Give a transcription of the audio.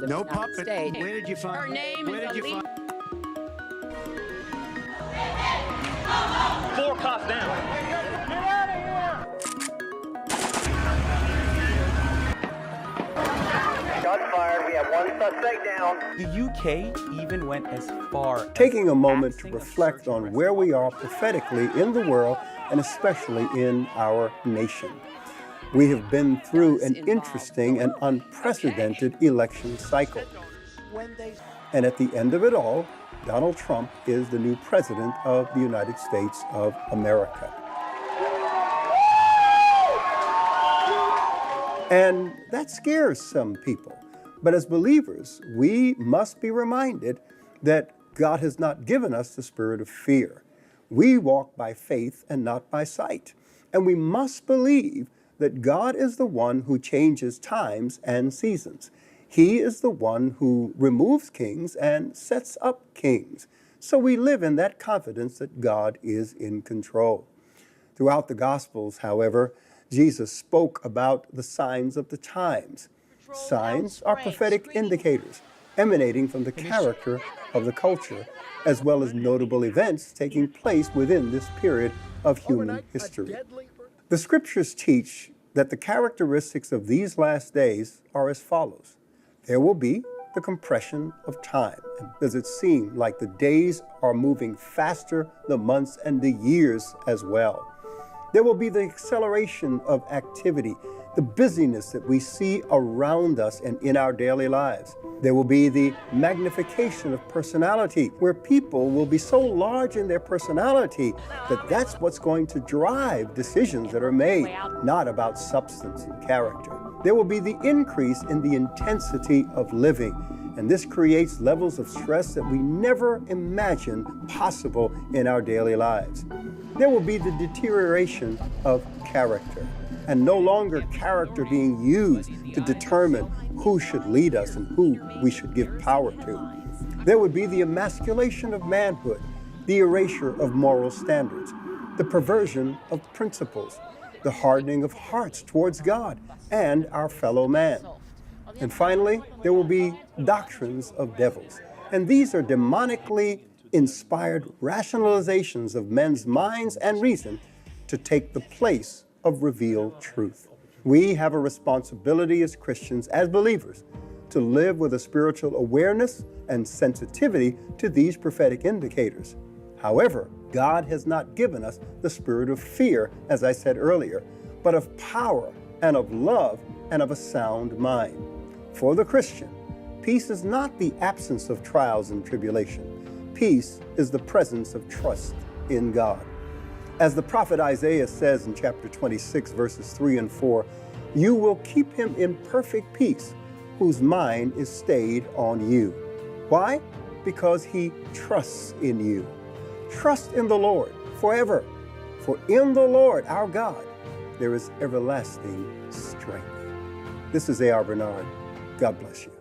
of No the United puppet. States. Where did you find? Her name Where is did you Elise. find? 4 cops down. Get out of here! Shots fired. We have 1 suspect down. The UK even went as far Taking as a moment to axing a reflect search and on rescue where we are prophetically in the world and especially in our nation. We have been through an interesting and unprecedented election cycle. And at the end of it all, Donald Trump is the new president of the United States of America. And that scares some people. But as believers, we must be reminded that God has not given us the spirit of fear. We walk by faith and not by sight. And we must believe that God is the one who changes times and seasons. He is the one who removes kings and sets up kings. So we live in that confidence that God is in control. Throughout the Gospels, however, Jesus spoke about the signs of the times. Signs are prophetic indicators emanating from the character of the culture, as well as notable events taking place within this period of human history. The scriptures teach that the characteristics of these last days are as follows. There will be the compression of time. Does it seem like the days are moving faster, the months and the years as well? There will be the acceleration of activity, the busyness that we see around us and in our daily lives. There will be the magnification of personality, where people will be so large in their personality that that's what's going to drive decisions that are made, not about substance and character. There will be the increase in the intensity of living, and this creates levels of stress that we never imagined possible in our daily lives. There will be the deterioration of character, and no longer character being used to determine who should lead us and who we should give power to. There would be the emasculation of manhood, the erasure of moral standards, the perversion of principles, the hardening of hearts towards God and our fellow man. And finally, there will be doctrines of devils. And these are demonically inspired rationalizations of men's minds and reason to take the place of revealed truth. We have a responsibility as Christians, as believers, to live with a spiritual awareness and sensitivity to these prophetic indicators. However, God has not given us the spirit of fear, as I said earlier, but of power and of love and of a sound mind. For the Christian, peace is not the absence of trials and tribulation. Peace is the presence of trust in God. As the prophet Isaiah says in chapter 26, verses 3 and 4, "You will keep him in perfect peace, whose mind is stayed on you." Why? Because he trusts in you. Trust in the Lord forever, for in the Lord our God there is everlasting strength. This is A.R. Bernard. God bless you.